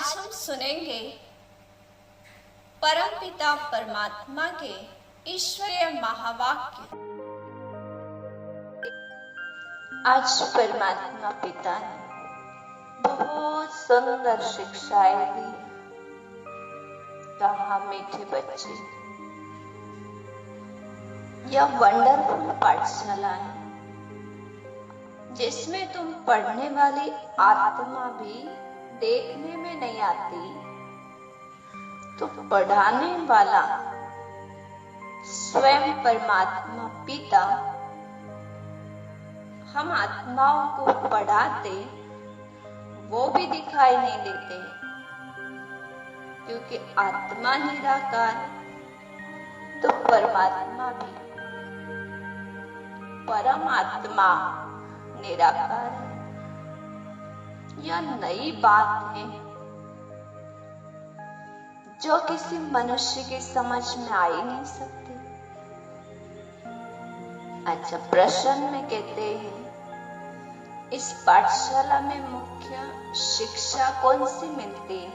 आज हम सुनेंगे परमपिता परमात्मा के ईश्वरीय महावाक्य। आज परमात्मा पिता ने बहुत सुंदर शिक्षाएं दी। कहा मीठे बच्चे, यह वंडरफुल पाठशाला है जिसमें तुम पढ़ने वाली आत्मा भी देखने में नहीं आती, तो पढ़ाने वाला स्वयं परमात्मा पिता हम आत्माओं को पढ़ाते वो भी दिखाई नहीं देते, क्योंकि आत्मा निराकार तो परमात्मा भी, परमात्मा निराकार है। यह नई बात है जो किसी मनुष्य की समझ में आ ही नहीं सकती। अच्छा, प्रश्न में कहते हैं इस पाठशाला में मुख्य शिक्षा कौन सी मिलती है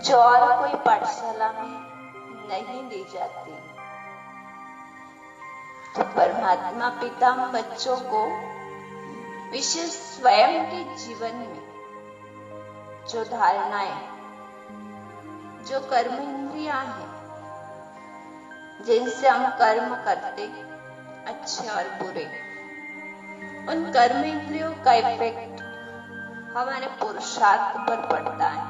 जो और कोई पाठशाला में नहीं दी जाती? तो परमात्मा पिता बच्चों को विशेष स्वयं के जीवन में जो धारणाएं, जो कर्म इंद्रियां हैं जिनसे हम कर्म करते अच्छे और बुरे, उन कर्म इंद्रियों का इफेक्ट हमारे पुरुषार्थ पर पड़ता है।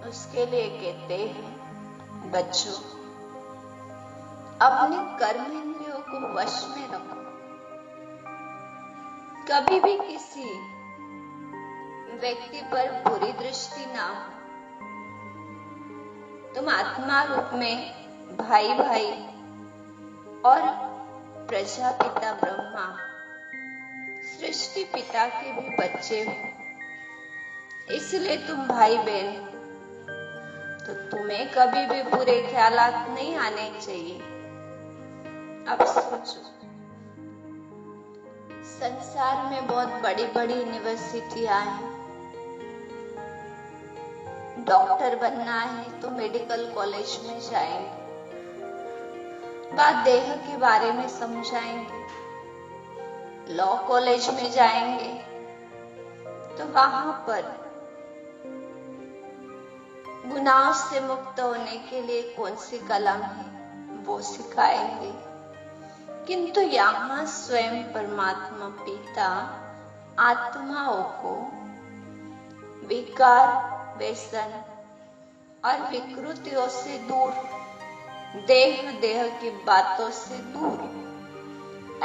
उसके लिए कहते हैं बच्चों, अपने कर्म इंद्रियों को वश में रखो। कभी भी किसी व्यक्ति पर बुरी दृष्टि ना हो। तुम आत्मा रूप में भाई भाई और प्रजापिता ब्रह्मा, सृष्टि पिता के भी बच्चे हो, इसलिए तुम भाई बहन, तो तुम्हें कभी भी बुरे ख्यालात नहीं आने चाहिए। अब सोचो, संसार में बहुत बड़ी बड़ी यूनिवर्सिटियां हैं। डॉक्टर बनना है तो मेडिकल कॉलेज में जाएंगे, बात देह के बारे में समझाएंगे। लॉ कॉलेज में जाएंगे तो वहां पर गुनाहों से मुक्त होने के लिए कौन सी कलम है वो सिखाएंगे। किंतु यहाँ स्वयं परमात्मा पिता आत्माओं को विकार, व्यसन और विकृतियों से दूर, देह की बातों से दूर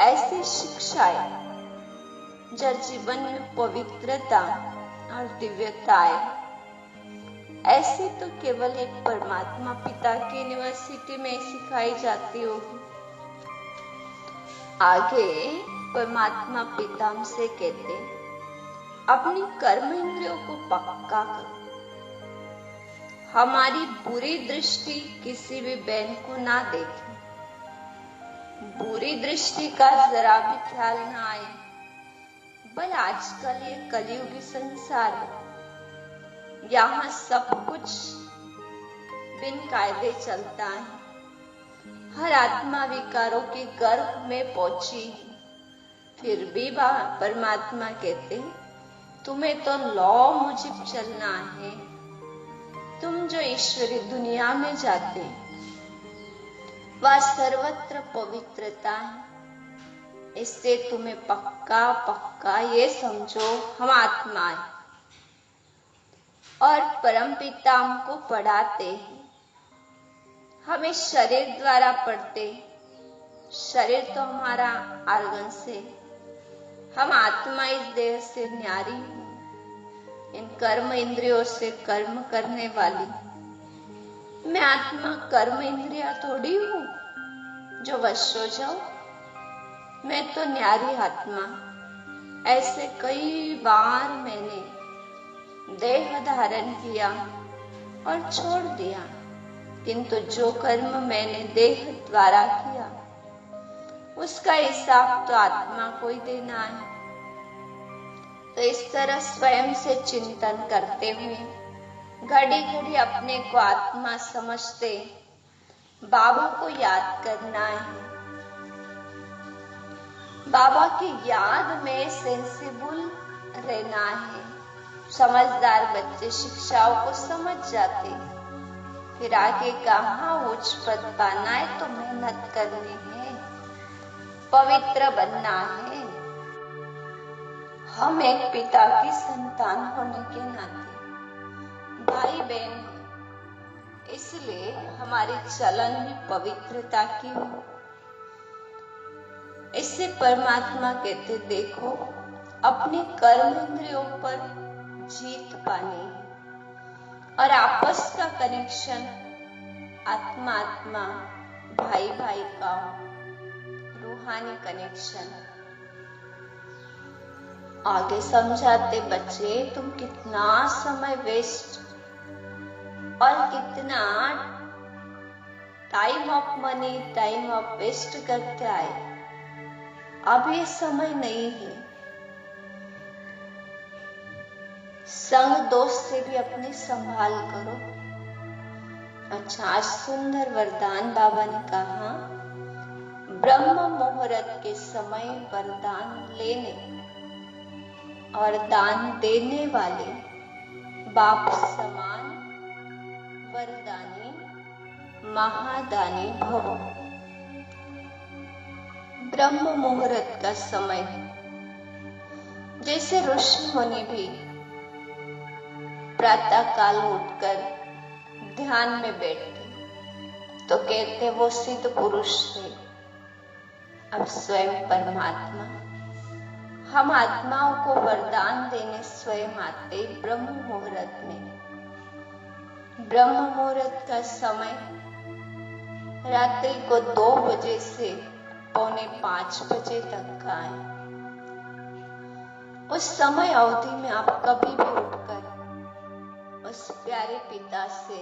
ऐसी शिक्षाएं जो जीवन में पवित्रता और दिव्यता आए, ऐसी तो केवल एक परमात्मा पिता की यूनिवर्सिटी में सिखाई जाती होगी। आगे परमात्मा पिता हमसे कहते, अपनी कर्म इंद्रियों को पक्का करो। हमारी बुरी दृष्टि किसी भी बहन को ना देखे, बुरी दृष्टि का जरा भी ख्याल ना आए। बल आजकल ये कलयुगी संसार है, यहाँ सब कुछ बिन कायदे चलता है। हर आत्मा विकारों के गर्भ में पहुंची, फिर भी परमात्मा कहते तुम्हें तो लॉ मुजिब चलना है। तुम जो ईश्वरी दुनिया में जाते वह सर्वत्र पवित्रता है, इससे तुम्हें पक्का ये समझो हम आत्मा है। और परमपिता हमको पढ़ाते हैं, हमें शरीर द्वारा पढ़ते। शरीर तो हमारा आर्गन से, हम आत्मा इस देह से न्यारी हूं, इन कर्म इंद्रियों से कर्म करने वाली। मैं आत्मा कर्म इंद्रिया थोड़ी हूं जो वश हो जाओ, मैं तो न्यारी आत्मा। ऐसे कई बार मैंने देह धारण किया और छोड़ दिया, किंतु जो कर्म मैंने देह द्वारा किया उसका हिसाब तो आत्मा को ही देना है। तो इस तरह स्वयं से चिंतन करते हुए घड़ी घड़ी अपने को आत्मा समझते बाबा को याद करना है। बाबा की याद में सेंसिबल रहना है। समझदार बच्चे शिक्षाओं को समझ जाते, फिर आगे कहाँ उच्च पद पाना है तो मेहनत करनी है, पवित्र बनना है। हम एक पिता की संतान होने के नाते भाई बहन हैं, इसलिए हमारी चलन भी पवित्रता की हो। इससे परमात्मा कहते देखो अपने कर्म इंद्रियों पर जीत पानी है और आपस का कनेक्शन आत्मा आत्मा भाई भाई का रूहानी कनेक्शन। आगे समझाते बच्चे तुम कितना समय वेस्ट और कितना time of money time of waste करते आए, अब ये समय नहीं है। संग दोस्त से भी अपनी संभाल करो। अच्छा, आज सुंदर वरदान बाबा ने कहा, ब्रह्म मुहूर्त के समय वरदान लेने और दान देने वाले बाप समान वरदानी महादानी भव। ब्रह्म मुहूर्त का समय जैसे ऋषि मुनि भी प्रातः काल उठकर ध्यान में बैठते तो कहते वो सिद्ध पुरुष थे। अब स्वयं परमात्मा हम आत्माओं को वरदान देने स्वयं आते ब्रह्म मुहूर्त में। ब्रह्म मुहूर्त का समय रात्रि को 2 बजे से 4:45 बजे तक का है। उस समय अवधि में आप कभी भी उठकर उस प्यारे पिता से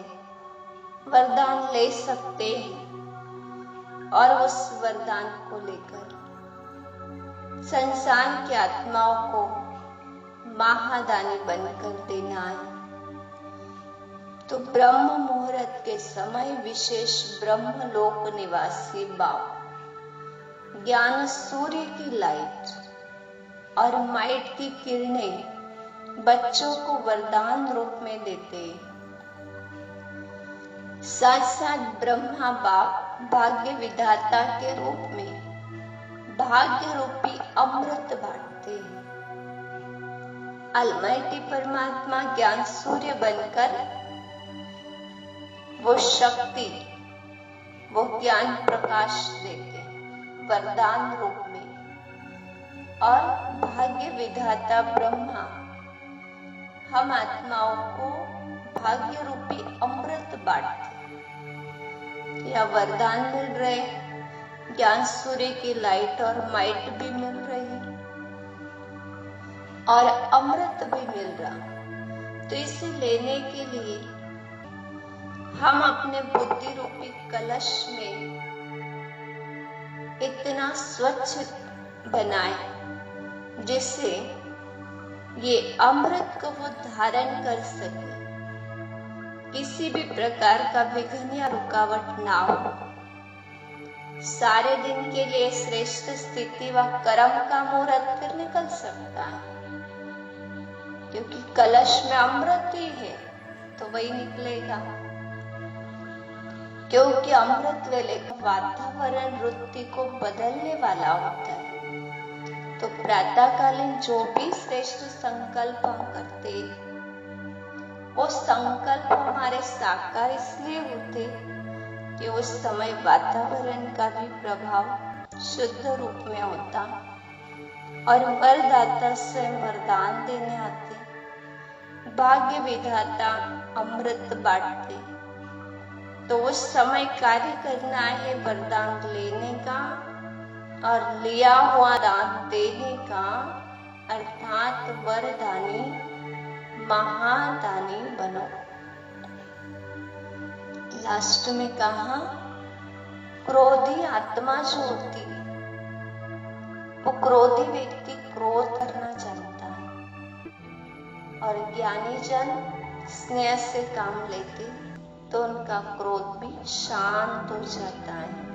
वरदान ले सकते हैं और उस वरदान को लेकर संसार की आत्माओं को महादानी बनकर देना है। तो ब्रह्म मुहूर्त के समय विशेष ब्रह्म लोक निवासी बाप ज्ञान सूर्य की लाइट और माइट की किरणें बच्चों को वरदान रूप में देते। साथ साथ ब्रह्मा बाप भाग्य विधाता के रूप में भाग्य रूपी अमृत बांटते हैं। अलमाइटी परमात्मा ज्ञान सूर्य बनकर वो शक्ति वो ज्ञान प्रकाश देते वरदान रूप में, और भाग्य विधाता ब्रह्मा हम आत्माओं को भाग्य रूपी अमृत बांटते। या वरदान मिल रहे, ज्ञान सूर्य की लाइट और माइट भी मिल रही और अमृत भी मिल रहा। तो इसे लेने के लिए हम अपने बुद्धि रूपी कलश में इतना स्वच्छ बनाए जिससे ये अमृत को वो धारण कर सके, किसी भी प्रकार का विघ्न या रुकावट ना हो। सारे दिन के लिए श्रेष्ठ स्थिति व कर्म का मुहूर्त फिर निकल सकता है, क्योंकि कलश में अमृत ही है तो वही निकलेगा। क्योंकि अमृत वेले का वातावरण वृत्ति को बदलने वाला होता है। तो प्रातःकालीन जो भी श्रेष्ठ संकल्प हम करते, वो संकल्प हमारे साकार इसलिए होते कि उस समय वातावरण का भी प्रभाव शुद्ध रूप में होता और वरदाता से वरदान देने आते, भाग्य विधाता अमृत बांटते। तो उस समय कार्य करना है वरदान लेने का और लिया हुआ दान देने का, अर्थात वरदानी महादानी बनो। लास्ट में कहा, क्रोधी आत्मा जो होती वो क्रोधी व्यक्ति क्रोध करना चाहता है, और ज्ञानी जन स्नेह से काम लेते तो उनका क्रोध भी शांत हो जाता है।